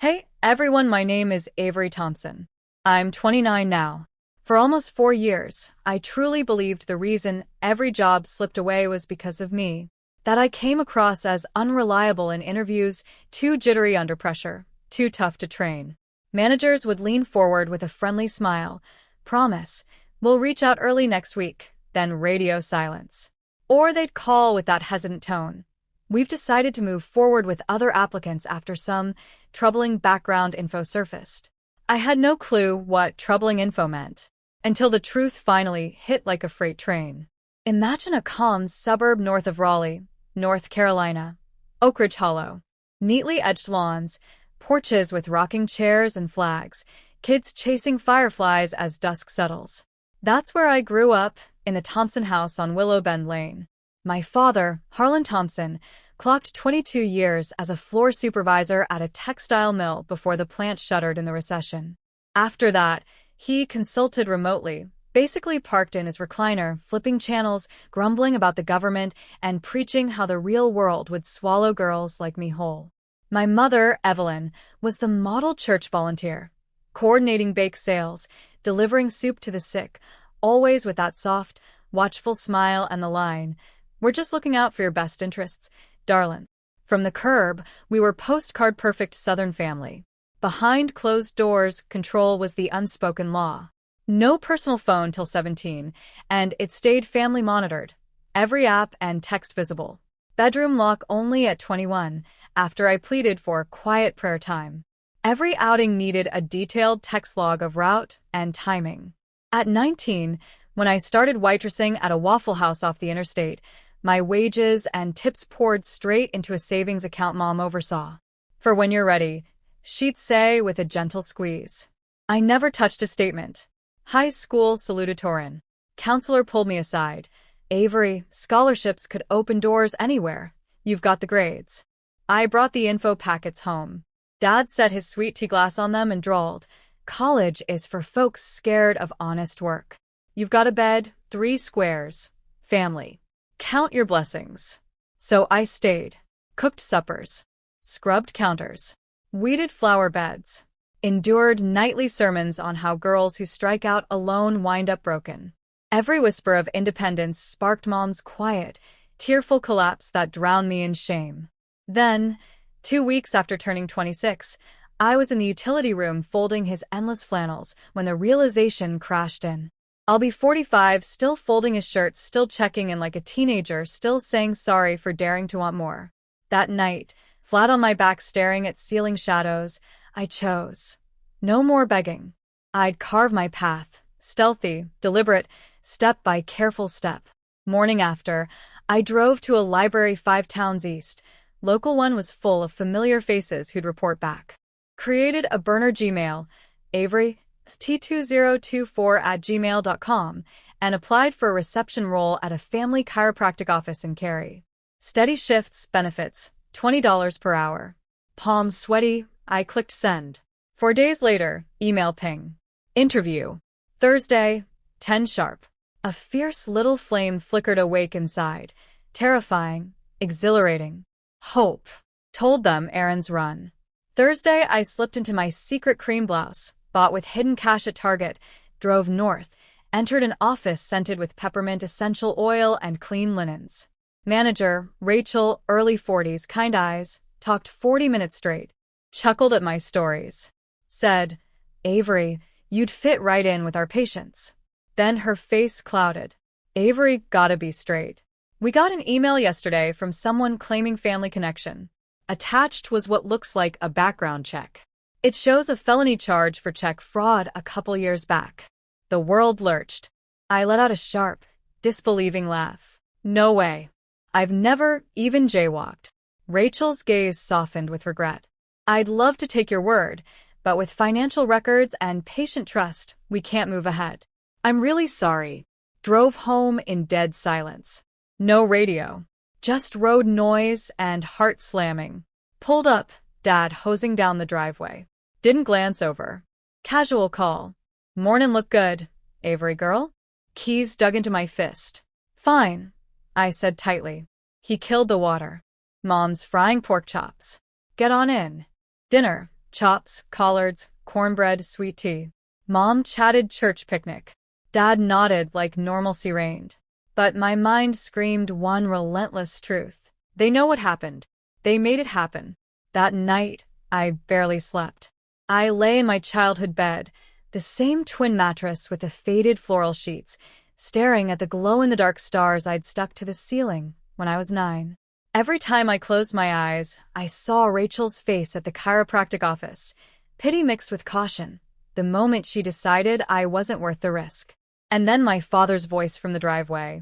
Hey, everyone, my name is Avery Thompson. I'm 29 now. For almost 4 years, I truly believed the reason every job slipped away was because of me. That I came across as unreliable in interviews, too jittery under pressure, too tough to train. Managers would lean forward with a friendly smile, promise, we'll reach out early next week, then radio silence. Or they'd call with that hesitant tone. We've decided to move forward with other applicants after some troubling background info surfaced. I had no clue what troubling info meant until the truth finally hit like a freight train. Imagine a calm suburb north of Raleigh, North Carolina, Oak Ridge Hollow. Neatly edged lawns, porches with rocking chairs and flags, kids chasing fireflies as dusk settles. That's where I grew up, in the Thompson house on Willow Bend Lane. My father, Harlan Thompson, clocked 22 years as a floor supervisor at a textile mill before the plant shuttered in the recession. After that, he consulted remotely, basically parked in his recliner, flipping channels, grumbling about the government, and preaching how the real world would swallow girls like me whole. My mother, Evelyn, was the model church volunteer, coordinating bake sales, delivering soup to the sick, always with that soft, watchful smile and the line, "We're just looking out for your best interests, darlin'." From the curb, we were postcard perfect Southern family. Behind closed doors, control was the unspoken law. No personal phone till 17, and it stayed family monitored. Every app and text visible. Bedroom lock only at 21, after I pleaded for quiet prayer time. Every outing needed a detailed text log of route and timing. At 19, when I started waitressing at a Waffle House off the interstate, my wages and tips poured straight into a savings account Mom oversaw. "For when you're ready," she'd say with a gentle squeeze. I never touched a statement. High school salutatorian. Counselor pulled me aside. "Avery, scholarships could open doors anywhere. You've got the grades." I brought the info packets home. Dad set his sweet tea glass on them and drawled, "College is for folks scared of honest work. You've got a bed, 3 squares. Family. Count your blessings." So I stayed. Cooked suppers. Scrubbed counters. Weeded flower beds. Endured nightly sermons on how girls who strike out alone wind up broken. Every whisper of independence sparked Mom's quiet, tearful collapse that drowned me in shame. Then, 2 weeks after turning 26, I was in the utility room folding his endless flannels when the realization crashed in. I'll be 45, still folding his shirts, still checking in like a teenager, still saying sorry for daring to want more. That night, flat on my back staring at ceiling shadows, I chose. No more begging. I'd carve my path, stealthy, deliberate, step by careful step. Morning after, I drove to a library 5 towns east. Local one was full of familiar faces who'd report back. Created a burner Gmail, Avery, T2024@gmail.com, and applied for a reception role at a family chiropractic office in Cary. Steady shifts, benefits, $20 per hour. Palms sweaty, I clicked send. 4 days later, email ping. Interview. Thursday, 10 sharp. A fierce little flame flickered awake inside. Terrifying, exhilarating. Hope. Told them errands run. Thursday, I slipped into my secret cream blouse, bought with hidden cash at Target, drove north, entered an office scented with peppermint essential oil and clean linens. Manager, Rachel, early 40s, kind eyes, talked 40 minutes straight, chuckled at my stories. Said, "Avery, you'd fit right in with our patients." Then her face clouded. "Avery, gotta be straight. We got an email yesterday from someone claiming family connection. Attached was what looks like a background check. It shows a felony charge for check fraud a couple years back." The world lurched. I let out a sharp, disbelieving laugh. "No way. I've never even jaywalked." Rachel's gaze softened with regret. "I'd love to take your word, but with financial records and patient trust, we can't move ahead." "I'm really sorry." Drove home in dead silence. No radio. Just road noise and heart slamming. Pulled up, Dad hosing down the driveway. Didn't glance over. Casual call. "Mornin' look good, Avery girl?" Keys dug into my fist. "Fine," I said tightly. He killed the water. "Mom's frying pork chops. Get on in." "Dinner," Chops, collards, cornbread, sweet tea. Mom chatted church picnic. Dad nodded like normalcy reigned. But my mind screamed one relentless truth. They know what happened. They made it happen. That night, I barely slept. I lay in my childhood bed, the same twin mattress with the faded floral sheets, staring at the glow-in-the-dark stars I'd stuck to the ceiling when I was 9. Every time I closed my eyes, I saw Rachel's face at the chiropractic office, pity mixed with caution, the moment she decided I wasn't worth the risk. And then my father's voice from the driveway.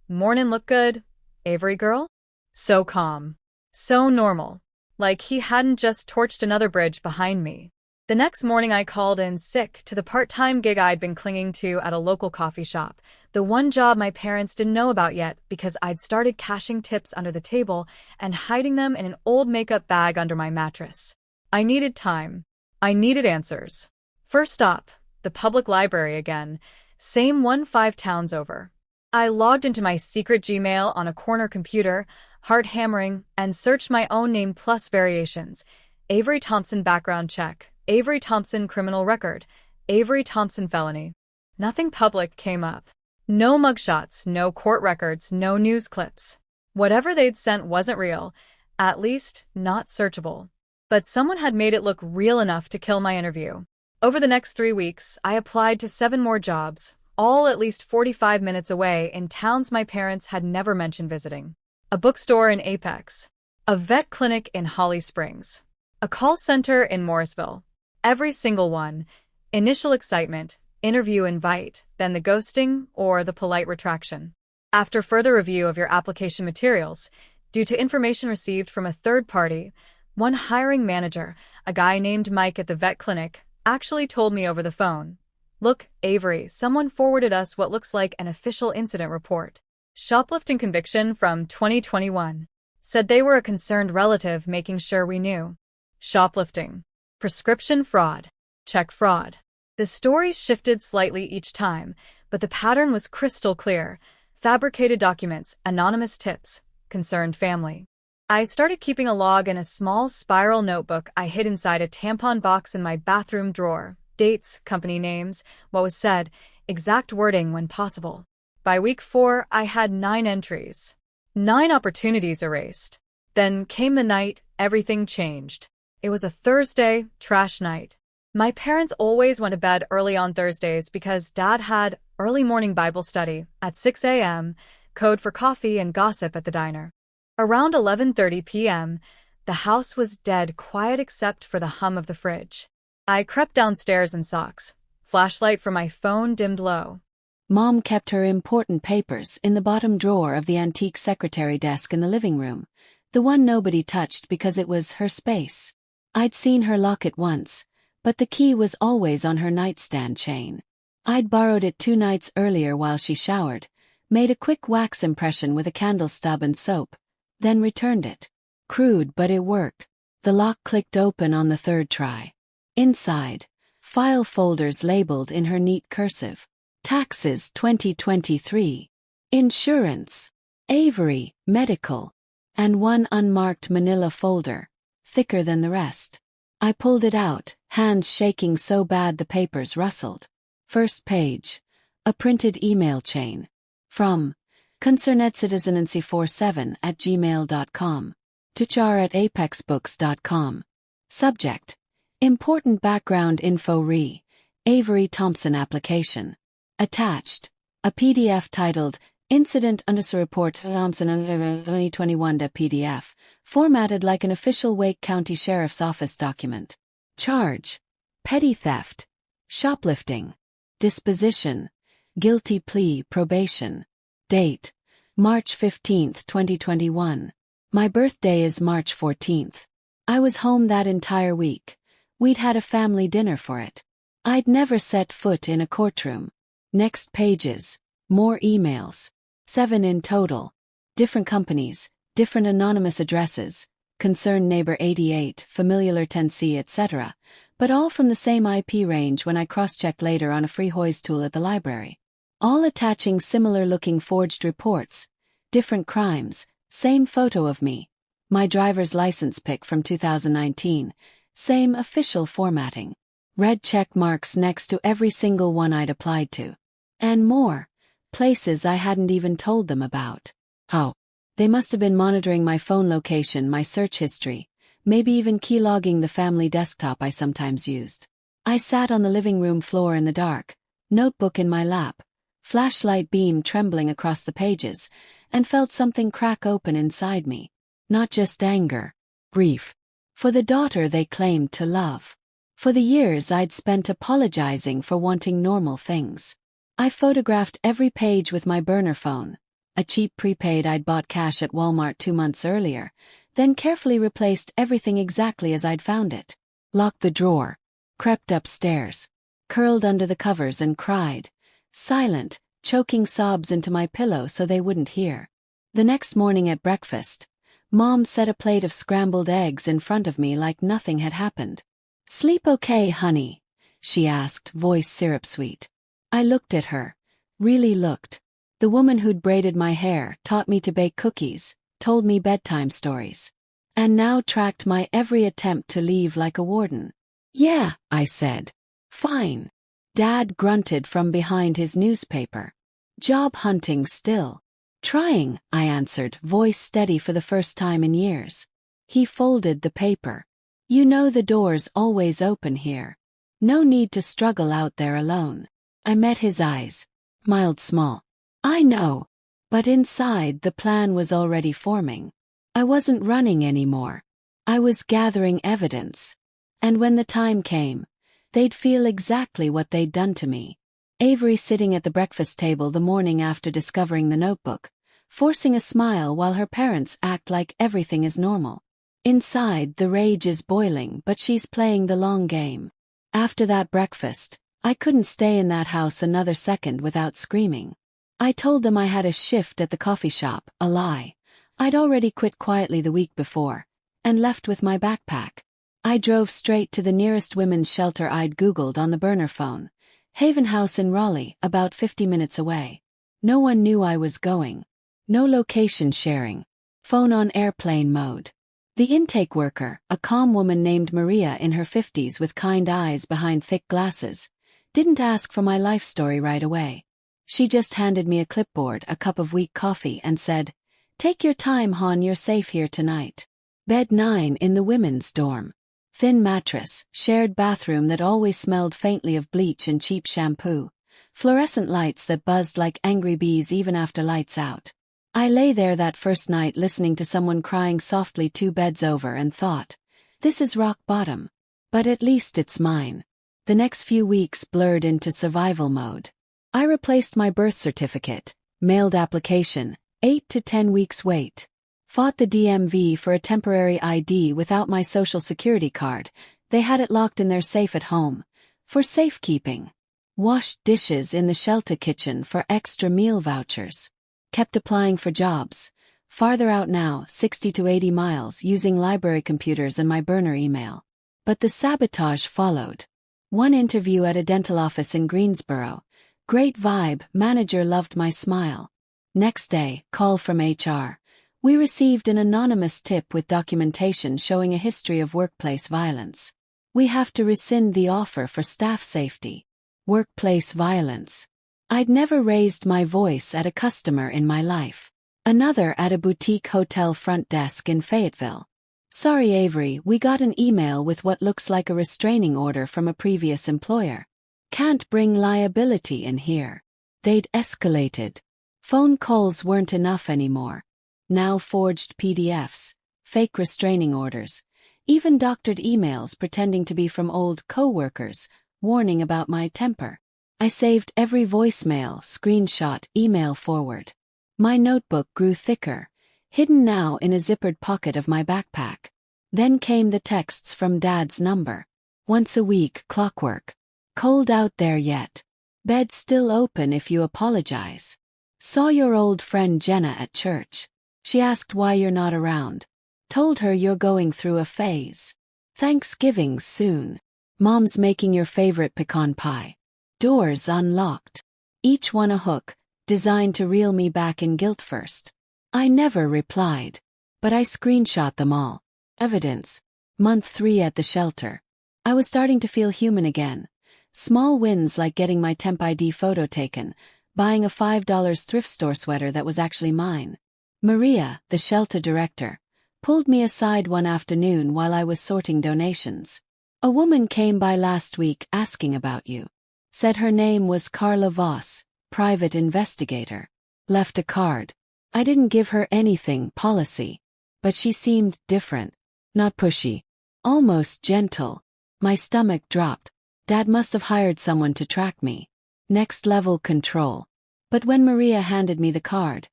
"Mornin' look good, Avery girl?" So calm. So normal. Like he hadn't just torched another bridge behind me. The next morning I called in sick to the part-time gig I'd been clinging to at a local coffee shop, the one job my parents didn't know about yet because I'd started cashing tips under the table and hiding them in an old makeup bag under my mattress. I needed time. I needed answers. First stop, the public library again. Same one 5 towns over. I logged into my secret Gmail on a corner computer, heart hammering, and searched my own name plus variations. Avery Thompson background check. Avery Thompson criminal record. Avery Thompson felony. Nothing public came up. No mugshots, no court records, no news clips. Whatever they'd sent wasn't real, at least not searchable. But someone had made it look real enough to kill my interview. Over the next 3 weeks, I applied to 7 more jobs, all at least 45 minutes away in towns my parents had never mentioned visiting. A bookstore in Apex. A vet clinic in Holly Springs. A call center in Morrisville. Every single one. Initial excitement, interview invite, then the ghosting or the polite retraction. After further review of your application materials, due to information received from a third party, one hiring manager, a guy named Mike at the vet clinic, actually told me over the phone, "Look, Avery, someone forwarded us what looks like an official incident report. Shoplifting conviction from 2021. Said they were a concerned relative making sure we knew." Shoplifting. Prescription fraud. Check fraud. The story shifted slightly each time, but the pattern was crystal clear. Fabricated documents, anonymous tips, concerned family. I started keeping a log in a small spiral notebook I hid inside a tampon box in my bathroom drawer. Dates, company names, what was said, exact wording when possible. By week 4, I had 9 entries. 9 opportunities erased. Then came the night, everything changed. It was a Thursday, trash night. My parents always went to bed early on Thursdays because Dad had early morning Bible study at 6 a.m., code for coffee and gossip at the diner. Around 11:30 p.m., the house was dead quiet except for the hum of the fridge. I crept downstairs in socks. Flashlight from my phone dimmed low. Mom kept her important papers in the bottom drawer of the antique secretary desk in the living room, the one nobody touched because it was her space. I'd seen her lock it once, but the key was always on her nightstand chain. I'd borrowed it 2 nights earlier while she showered, made a quick wax impression with a candle stub and soap, then returned it. Crude, but it worked. The lock clicked open on the 3rd try. Inside, file folders labeled in her neat cursive. Taxes 2023. Insurance. Avery, medical. And one unmarked manila folder, thicker than the rest. I pulled it out, hands shaking so bad the papers rustled. First page. A printed email chain. From concernedcitizenancy47@gmail.com to char@apexbooks.com. Subject. Important background info re. Avery Thompson application. Attached. A PDF titled Incident Report Thompson 2021.pdf, formatted like an official Wake County Sheriff's Office document. Charge. Petty theft. Shoplifting. Disposition. Guilty plea probation. Date. March 15, 2021. My birthday is March 14th. I was home that entire week. We'd had a family dinner for it. I'd never set foot in a courtroom. Next pages. More emails. 7 in total. Different companies, different anonymous addresses, concerned neighbor 88, familiar 10C, etc., but all from the same IP range when I cross-checked later on a free Hoyes tool at the library. All attaching similar-looking forged reports. Different crimes, same photo of me. My driver's license pic from 2019, Same official formatting. Red check marks next to every single one I'd applied to. And more. Places I hadn't even told them about. Oh. They must have been monitoring my phone location, my search history, maybe even keylogging the family desktop I sometimes used. I sat on the living room floor in the dark, notebook in my lap, flashlight beam trembling across the pages, and felt something crack open inside me. Not just anger, grief. For the daughter they claimed to love. For the years I'd spent apologizing for wanting normal things. I photographed every page with my burner phone, a cheap prepaid I'd bought cash at Walmart 2 months earlier, then carefully replaced everything exactly as I'd found it. Locked the drawer, crept upstairs, curled under the covers and cried, silent, choking sobs into my pillow so they wouldn't hear. The next morning at breakfast, Mom set a plate of scrambled eggs in front of me like nothing had happened. "Sleep okay, honey?" she asked, voice syrup-sweet. I looked at her, really looked. The woman who'd braided my hair taught me to bake cookies, told me bedtime stories, and now tracked my every attempt to leave like a warden. "Yeah," I said. "Fine." Dad grunted from behind his newspaper. "Job hunting still." "Trying," I answered, voice steady for the first time in years. He folded the paper. "You know the door's always open here. No need to struggle out there alone." I met his eyes, mild small. "I know." But inside the plan was already forming. I wasn't running anymore. I was gathering evidence. And when the time came, they'd feel exactly what they'd done to me. Avery sitting at the breakfast table the morning after discovering the notebook, forcing a smile while her parents act like everything is normal. Inside, the rage is boiling, but she's playing the long game. After that breakfast, I couldn't stay in that house another second without screaming. I told them I had a shift at the coffee shop, a lie. I'd already quit quietly the week before, and left with my backpack. I drove straight to the nearest women's shelter I'd Googled on the burner phone, Haven House in Raleigh, about 50 minutes away. No one knew I was going. No location sharing. Phone on airplane mode. The intake worker, a calm woman named Maria in her 50s with kind eyes behind thick glasses, didn't ask for my life story right away. She just handed me a clipboard, a cup of weak coffee, and said, "Take your time, hon, you're safe here tonight." Bed 9 in the women's dorm. Thin mattress, shared bathroom that always smelled faintly of bleach and cheap shampoo. Fluorescent lights that buzzed like angry bees even after lights out. I lay there that first night listening to someone crying softly 2 beds over and thought, this is rock bottom. But at least it's mine. The next few weeks blurred into survival mode. I replaced my birth certificate, mailed application, 8 to 10 weeks wait. Fought the DMV for a temporary ID without my social security card. They had it locked in their safe at home. For safekeeping. Washed dishes in the shelter kitchen for extra meal vouchers. Kept applying for jobs. Farther out now, 60 to 80 miles, using library computers and my burner email. But the sabotage followed. One interview at a dental office in Greensboro. Great vibe, manager loved my smile. Next day, call from HR. We received an anonymous tip with documentation showing a history of workplace violence. We have to rescind the offer for staff safety. Workplace violence. I'd never raised my voice at a customer in my life. Another at a boutique hotel front desk in Fayetteville. "Sorry, Avery, we got an email with what looks like a restraining order from a previous employer. Can't bring liability in here." They'd escalated. Phone calls weren't enough anymore. Now forged PDFs, fake restraining orders, even doctored emails pretending to be from old co-workers, warning about my temper. I saved every voicemail, screenshot, email forward. My notebook grew thicker, hidden now in a zippered pocket of my backpack. Then came the texts from Dad's number. Once a week, clockwork. "Cold out there yet? Bed still open if you apologize. Saw your old friend Jenna at church. She asked why you're not around. Told her you're going through a phase. Thanksgiving soon. Mom's making your favorite pecan pie. Doors unlocked. Each one a hook, designed to reel me back in guilt first." I never replied. But I screenshot them all. Evidence. Month 3 at the shelter. I was starting to feel human again. Small wins like getting my temp ID photo taken, buying a $5 thrift store sweater that was actually mine. Maria, the shelter director, pulled me aside one afternoon while I was sorting donations. "A woman came by last week asking about you. Said her name was Carla Voss, private investigator. Left a card. I didn't give her anything policy. But she seemed different. Not pushy. Almost gentle." My stomach dropped. Dad must have hired someone to track me. Next level control. But when Maria handed me the card,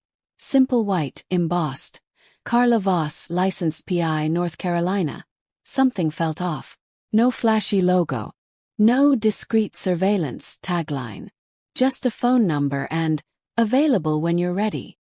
simple white, embossed, Carla Voss, licensed PI, North Carolina, something felt off. No flashy logo. No discreet surveillance tagline. Just a phone number and, "Available when you're ready."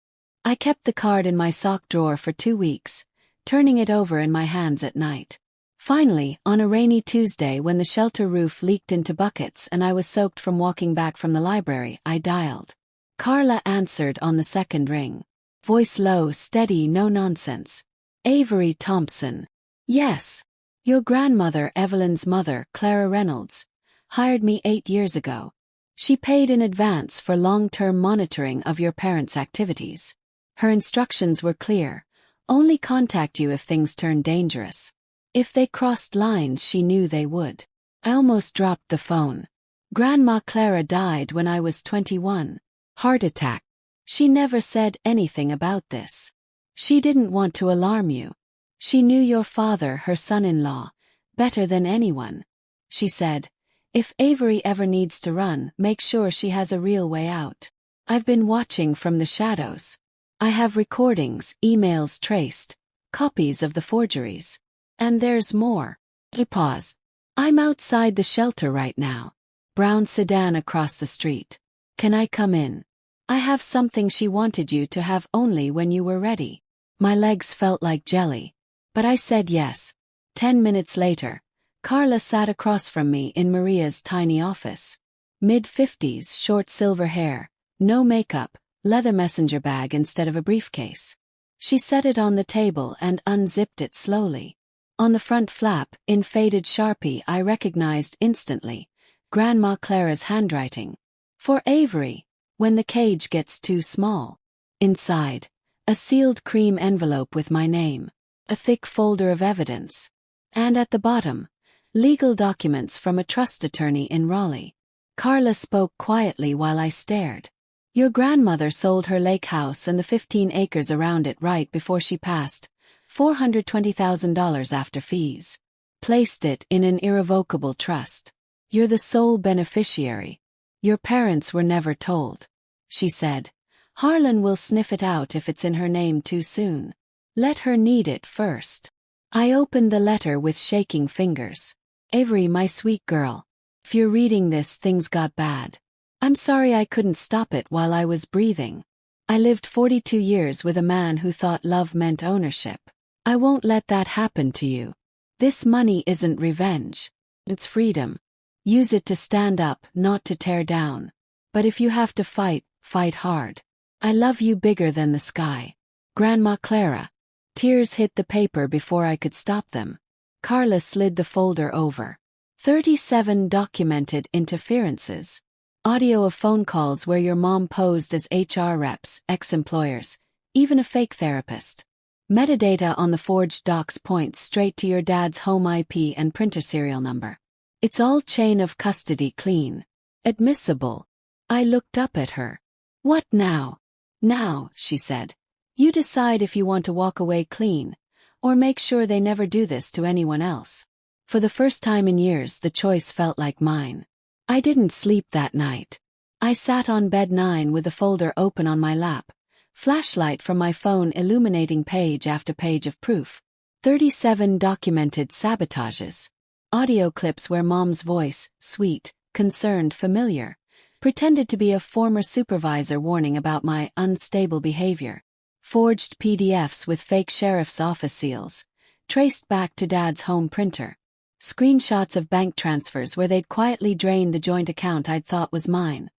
I kept the card in my sock drawer for 2 weeks, turning it over in my hands at night. Finally, on a rainy Tuesday when the shelter roof leaked into buckets and I was soaked from walking back from the library, I dialed. Carla answered on the second ring. Voice low, steady, no nonsense. "Avery Thompson." "Yes. Your grandmother, Evelyn's mother, Clara Reynolds, hired me 8 years ago. She paid in advance for long-term monitoring of your parents' activities. Her instructions were clear. Only contact you if things turned dangerous. If they crossed lines, she knew they would." I almost dropped the phone. Grandma Clara died when I was 21. Heart attack. She never said anything about this. She didn't want to alarm you. She knew your father, her son-in-law, better than anyone. She said, "If Avery ever needs to run, make sure she has a real way out." I've been watching from the shadows. I have recordings, emails traced, copies of the forgeries. And there's more. He paused. "I'm outside the shelter right now. Brown sedan across the street. Can I come in? I have something she wanted you to have only when you were ready." My legs felt like jelly. But I said yes. 10 minutes later, Carla sat across from me in Maria's tiny office. Mid-50s, short silver hair, no makeup, leather messenger bag instead of a briefcase. She set it on the table and unzipped it slowly. On the front flap, in faded Sharpie, I recognized instantly Grandma Clara's handwriting. "For Avery, when the cage gets too small." Inside, a sealed cream envelope with my name, a thick folder of evidence. And at the bottom, legal documents from a trust attorney in Raleigh. Carla spoke quietly while I stared. "Your grandmother sold her lake house and the 15 acres around it right before she passed, $420,000 after fees. Placed it in an irrevocable trust. You're the sole beneficiary. Your parents were never told." She said, "Harlan will sniff it out if it's in her name too soon. Let her need it first." I opened the letter with shaking fingers. "Avery, my sweet girl. If you're reading this, things got bad. I'm sorry I couldn't stop it while I was breathing. I lived 42 years with a man who thought love meant ownership. I won't let that happen to you. This money isn't revenge. It's freedom. Use it to stand up, not to tear down. But if you have to fight, fight hard. I love you bigger than the sky. Grandma Clara." Tears hit the paper before I could stop them. Carla slid the folder over. 37 documented interferences. Audio of phone calls where your mom posed as HR reps, ex-employers, even a fake therapist. Metadata on the forged docs points straight to your dad's home IP and printer serial number. It's all chain of custody clean. Admissible. I looked up at her. "What now?" "Now," she said. "You decide if you want to walk away clean, or make sure they never do this to anyone else." For the first time in years, the choice felt like mine. I didn't sleep that night. I sat on bed 9 with the folder open on my lap, flashlight from my phone illuminating page after page of proof. 37 documented sabotages. Audio clips where mom's voice, sweet, concerned, familiar, pretended to be a former supervisor warning about my unstable behavior. Forged PDFs with fake sheriff's office seals, traced back to Dad's home printer. Screenshots of bank transfers where they'd quietly drained the joint account I'd thought was mine.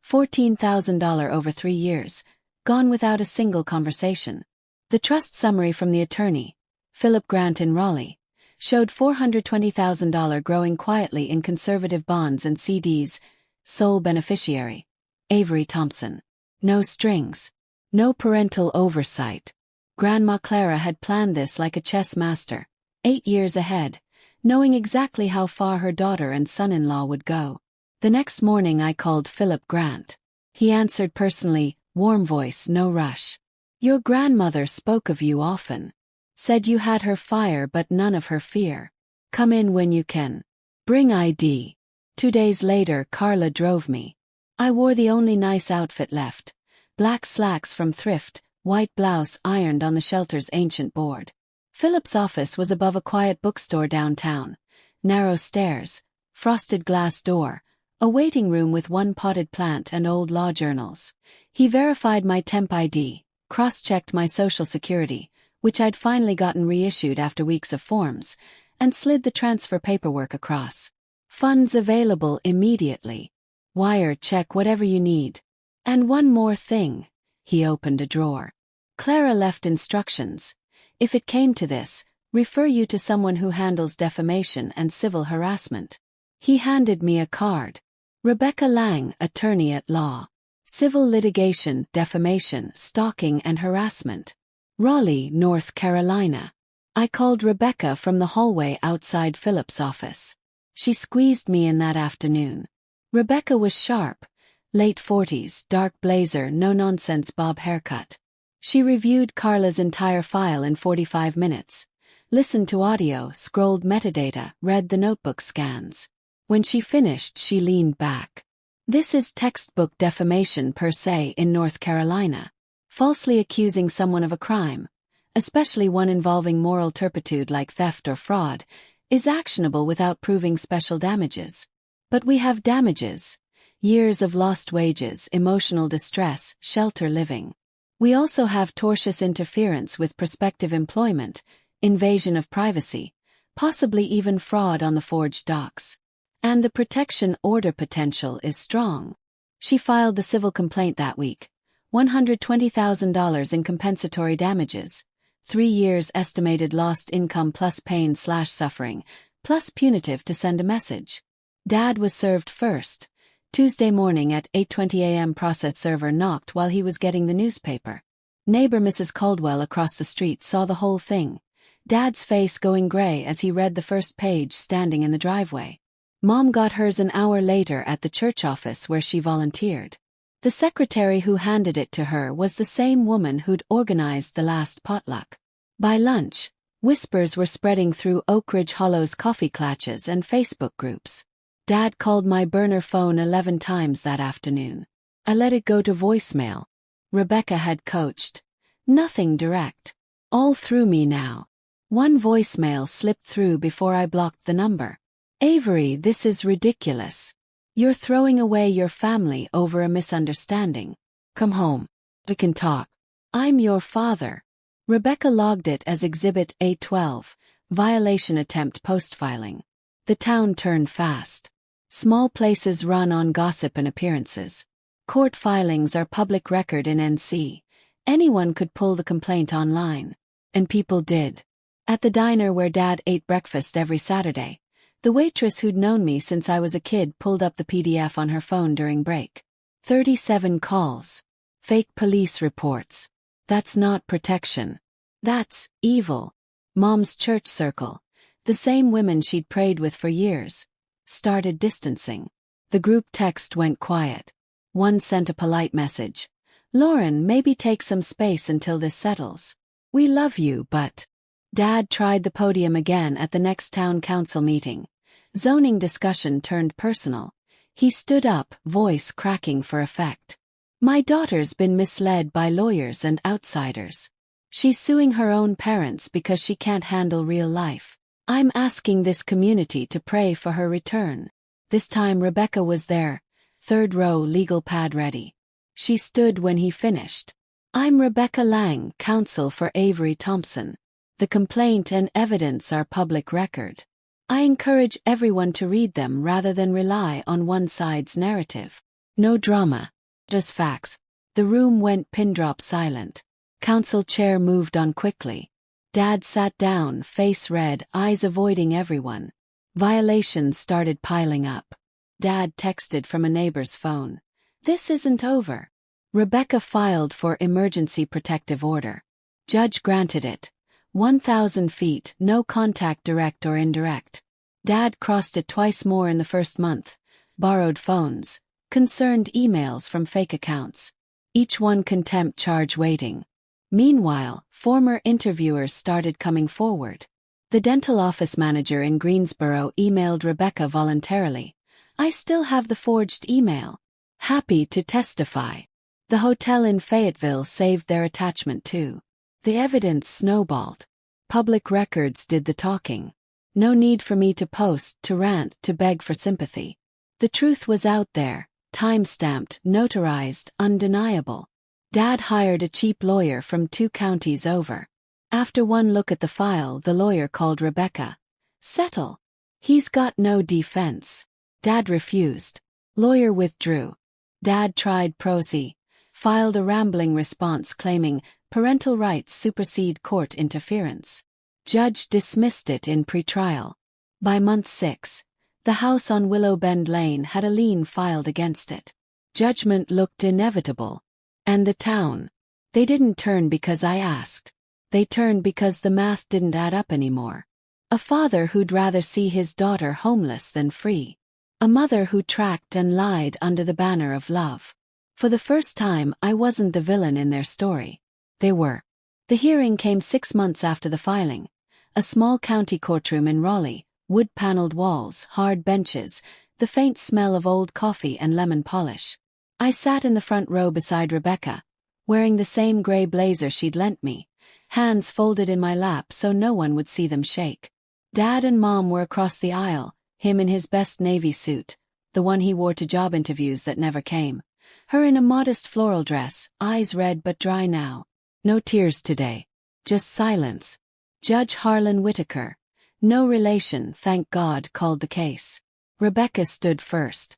$14,000 over 3 years, gone without a single conversation. The trust summary from the attorney, Philip Grant in Raleigh, Showed $420,000 growing quietly in conservative bonds and CDs. Sole beneficiary: Avery Thompson. No strings. No parental oversight. Grandma Clara had planned this like a chess master, 8 years ahead, knowing exactly how far her daughter and son-in-law would go. The next morning I called Philip Grant. He answered personally, warm voice, no rush. Your grandmother spoke of you often. Said you had her fire but none of her fear. Come in when you can. Bring ID. 2 days later Carla drove me. I wore the only nice outfit left. Black slacks from thrift, white blouse ironed on the shelter's ancient board. Philip's office was above a quiet bookstore downtown. Narrow stairs, frosted glass door, a waiting room with one potted plant and old law journals. He verified my temp ID, cross-checked my social security, which I'd finally gotten reissued after weeks of forms, and slid the transfer paperwork across. Funds available immediately. Wire check whatever you need. And one more thing. He opened a drawer. Clara left instructions. If it came to this, refer you to someone who handles defamation and civil harassment. He handed me a card. Rebecca Lang, attorney at law. Civil litigation, defamation, stalking and harassment. Raleigh, North Carolina. I called Rebecca from the hallway outside Philip's office. She squeezed me in that afternoon. Rebecca was sharp. Late 40s, dark blazer, no-nonsense bob haircut. She reviewed Carla's entire file in 45 minutes. Listened to audio, scrolled metadata, read the notebook scans. When she finished, she leaned back. This is textbook defamation per se in North Carolina. Falsely accusing someone of a crime, especially one involving moral turpitude like theft or fraud, is actionable without proving special damages. But we have damages. Years of lost wages, emotional distress, shelter living. We also have tortious interference with prospective employment, invasion of privacy, possibly even fraud on the forged docs. And the protection order potential is strong. She filed the civil complaint that week. $120,000 in compensatory damages. 3 years estimated lost income plus pain/suffering, plus punitive to send a message. Dad was served first. Tuesday morning at 8:20 a.m. process server knocked while he was getting the newspaper. Neighbor Mrs. Caldwell across the street saw the whole thing. Dad's face going gray as he read the first page standing in the driveway. Mom got hers an hour later at the church office where she volunteered. The secretary who handed it to her was the same woman who'd organized the last potluck. By lunch, whispers were spreading through Oak Ridge Hollow's coffee clutches and Facebook groups. Dad called my burner phone 11 times that afternoon. I let it go to voicemail. Rebecca had coached. Nothing direct. All through me now. One voicemail slipped through before I blocked the number. Avery, this is ridiculous. You're throwing away your family over a misunderstanding. Come home. We can talk. I'm your father. Rebecca logged it as Exhibit A12, violation attempt post-filing. The town turned fast. Small places run on gossip and appearances. Court filings are public record in NC. Anyone could pull the complaint online. And people did. At the diner where Dad ate breakfast every Saturday, the waitress who'd known me since I was a kid pulled up the PDF on her phone during break. 37 calls. Fake police reports. That's not protection. That's evil. Mom's church circle, the same women she'd prayed with for years, started distancing. The group text went quiet. One sent a polite message. Lauren, maybe take some space until this settles. We love you, but... Dad tried the podium again at the next town council meeting. Zoning discussion turned personal. He stood up, voice cracking for effect. My daughter's been misled by lawyers and outsiders. She's suing her own parents because she can't handle real life. I'm asking this community to pray for her return. This time Rebecca was there, third row, legal pad ready. She stood when he finished. I'm Rebecca Lang, counsel for Avery Thompson. The complaint and evidence are public record. I encourage everyone to read them rather than rely on one side's narrative. No drama. Just facts. The room went pin-drop silent. Council chair moved on quickly. Dad sat down, face red, eyes avoiding everyone. Violations started piling up. Dad texted from a neighbor's phone. "This isn't over." Rebecca filed for emergency protective order. Judge granted it. 1,000 feet, no contact direct or indirect. Dad crossed it twice more in the first month. Borrowed phones. Concerned emails from fake accounts. Each one contempt charge waiting. Meanwhile, former interviewers started coming forward. The dental office manager in Greensboro emailed Rebecca voluntarily. "I still have the forged email. Happy to testify." The hotel in Fayetteville saved their attachment too. The evidence snowballed. Public records did the talking. No need for me to post, to rant, to beg for sympathy. The truth was out there, time-stamped, notarized, undeniable. Dad hired a cheap lawyer from 2 counties over. After one look at the file, the lawyer called Rebecca. "Settle. He's got no defense." Dad refused. Lawyer withdrew. Dad tried pro se. Filed a rambling response claiming parental rights supersede court interference. Judge dismissed it in pretrial. By month 6, the house on Willow Bend Lane had a lien filed against it. Judgment looked inevitable. And the town. They didn't turn because I asked. They turned because the math didn't add up anymore. A father who'd rather see his daughter homeless than free. A mother who tracked and lied under the banner of love. For the first time, I wasn't the villain in their story. They were. The hearing came 6 months after the filing. A small county courtroom in Raleigh, wood-paneled walls, hard benches, the faint smell of old coffee and lemon polish. I sat in the front row beside Rebecca, wearing the same gray blazer she'd lent me, hands folded in my lap so no one would see them shake. Dad and Mom were across the aisle, him in his best navy suit, the one he wore to job interviews that never came. Her in a modest floral dress, eyes red but dry now. No tears today. Just silence. Judge Harlan Whitaker, no relation, thank God, called the case. Rebecca stood first.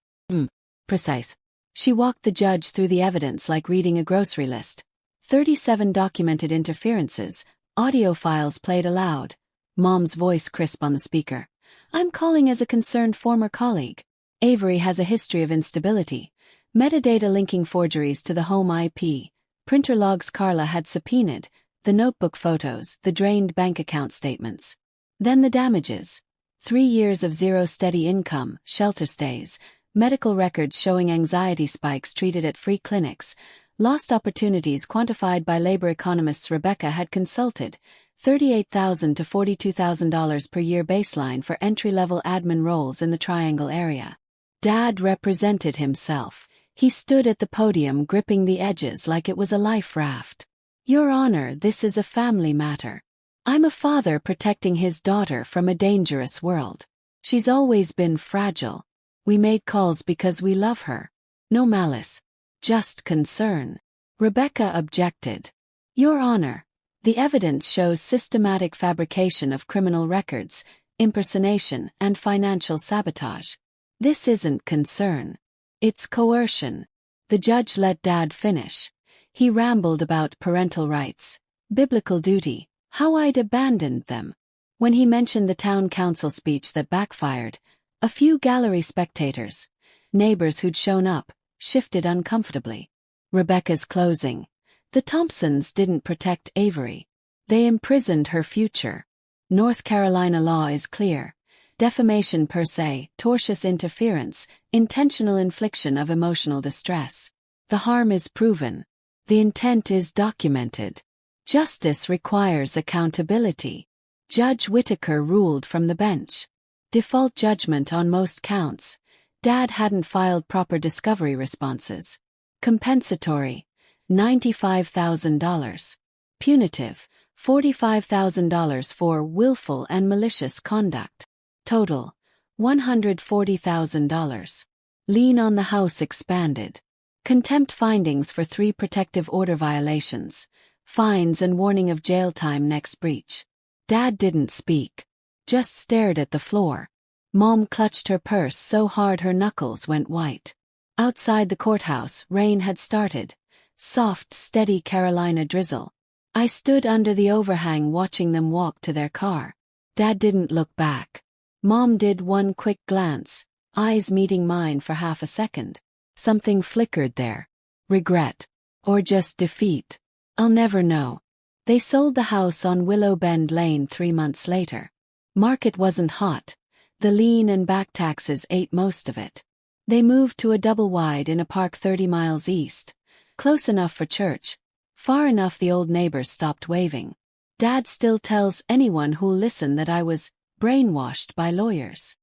Precise. She walked the judge through the evidence like reading a grocery list. 37 documented interferences, audio files played aloud. Mom's voice crisp on the speaker. "I'm calling as a concerned former colleague. Avery has a history of instability. Metadata linking forgeries to the home IP. Printer logs Carla had subpoenaed, the notebook photos, the drained bank account statements. Then the damages. 3 years of zero steady income, shelter stays, medical records showing anxiety spikes treated at free clinics, lost opportunities quantified by labor economists Rebecca had consulted, $38,000 to $42,000 per year baseline for entry-level admin roles in the Triangle area. Dad represented himself. He stood at the podium gripping the edges like it was a life raft. "Your Honor, this is a family matter. I'm a father protecting his daughter from a dangerous world. She's always been fragile. We made calls because we love her. No malice. Just concern." Rebecca objected. "Your Honor, the evidence shows systematic fabrication of criminal records, impersonation, and financial sabotage. This isn't concern. It's coercion." The judge let Dad finish. He rambled about parental rights, biblical duty, how I'd abandoned them. When he mentioned the town council speech that backfired, a few gallery spectators, neighbors who'd shown up, shifted uncomfortably. Rebecca's closing. The Thompsons didn't protect Avery. They imprisoned her future. North Carolina law is clear. Defamation per se, tortious interference, intentional infliction of emotional distress. The harm is proven. The intent is documented. Justice requires accountability. Judge Whitaker ruled from the bench. Default judgment on most counts. Dad hadn't filed proper discovery responses. Compensatory, $95,000. Punitive, $45,000 for willful and malicious conduct. Total, $140,000. Lien on the house expanded. Contempt findings for 3 protective order violations. Fines and warning of jail time next breach. Dad didn't speak. Just stared at the floor. Mom clutched her purse so hard her knuckles went white. Outside the courthouse, rain had started. Soft, steady Carolina drizzle. I stood under the overhang watching them walk to their car. Dad didn't look back. Mom did one quick glance, eyes meeting mine for half a second. Something flickered there. Regret. Or just defeat. I'll never know. They sold the house on Willow Bend Lane 3 months later. Market wasn't hot. The lien and back taxes ate most of it. They moved to a double-wide in a park 30 miles east. Close enough for church. Far enough the old neighbors stopped waving. Dad still tells anyone who'll listen that I was brainwashed by lawyers.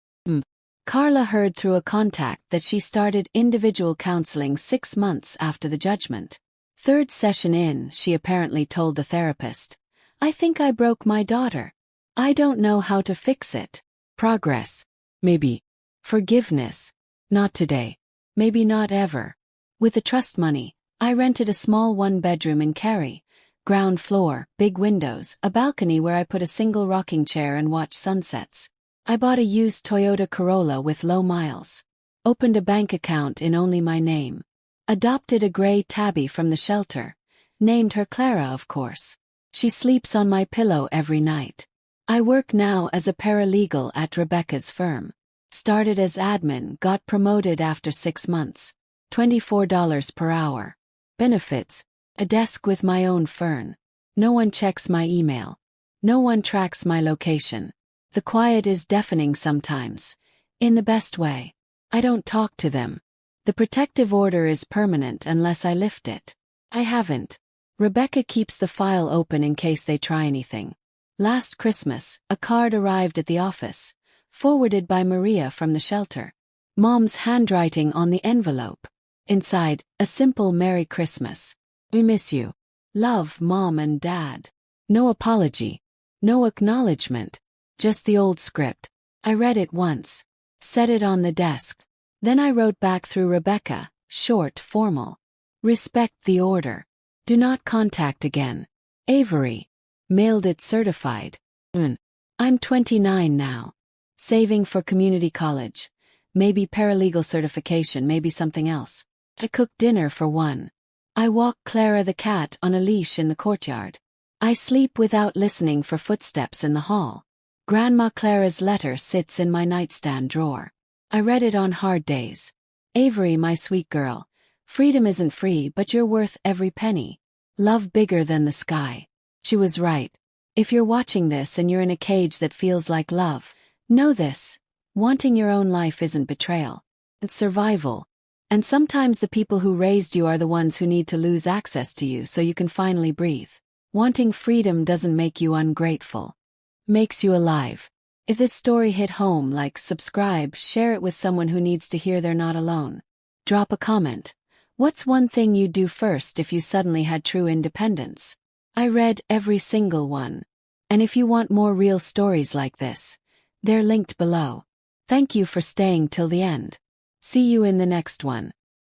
Carla heard through a contact that she started individual counseling 6 months after the judgment. 3rd session in, she apparently told the therapist, "I think I broke my daughter. I don't know how to fix it. Progress. Maybe. Forgiveness. Not today. Maybe not ever." With the trust money, I rented a small 1-bedroom in Cary. Ground floor, big windows, a balcony where I put a single rocking chair and watch sunsets. I bought a used Toyota Corolla with low miles. Opened a bank account in only my name. Adopted a gray tabby from the shelter. Named her Clara, of course. She sleeps on my pillow every night. I work now as a paralegal at Rebecca's firm. Started as admin, got promoted after 6 months. $24 per hour. Benefits. A desk with my own fern. No one checks my email. No one tracks my location. The quiet is deafening sometimes. In the best way. I don't talk to them. The protective order is permanent unless I lift it. I haven't. Rebecca keeps the file open in case they try anything. Last Christmas, a card arrived at the office, forwarded by Maria from the shelter. Mom's handwriting on the envelope. Inside, a simple Merry Christmas. We miss you. Love, Mom and Dad. No apology. No acknowledgement. Just the old script. I read it once. Set it on the desk. Then I wrote back through Rebecca, short, formal. Respect the order. Do not contact again. Avery. Mailed it certified. I'm 29 now. Saving for community college. Maybe paralegal certification, maybe something else. I cook dinner for one. I walk Clara the cat on a leash in the courtyard. I sleep without listening for footsteps in the hall. Grandma Clara's letter sits in my nightstand drawer. I read it on hard days. Avery, my sweet girl. Freedom isn't free, but you're worth every penny. Love bigger than the sky. She was right. If you're watching this and you're in a cage that feels like love, know this. Wanting your own life isn't betrayal. It's survival. And sometimes the people who raised you are the ones who need to lose access to you so you can finally breathe. Wanting freedom doesn't make you ungrateful. Makes you alive. If this story hit home, like, subscribe, share it with someone who needs to hear they're not alone. Drop a comment. What's one thing you'd do first if you suddenly had true independence? I read every single one. And if you want more real stories like this, they're linked below. Thank you for staying till the end. See you in the next one.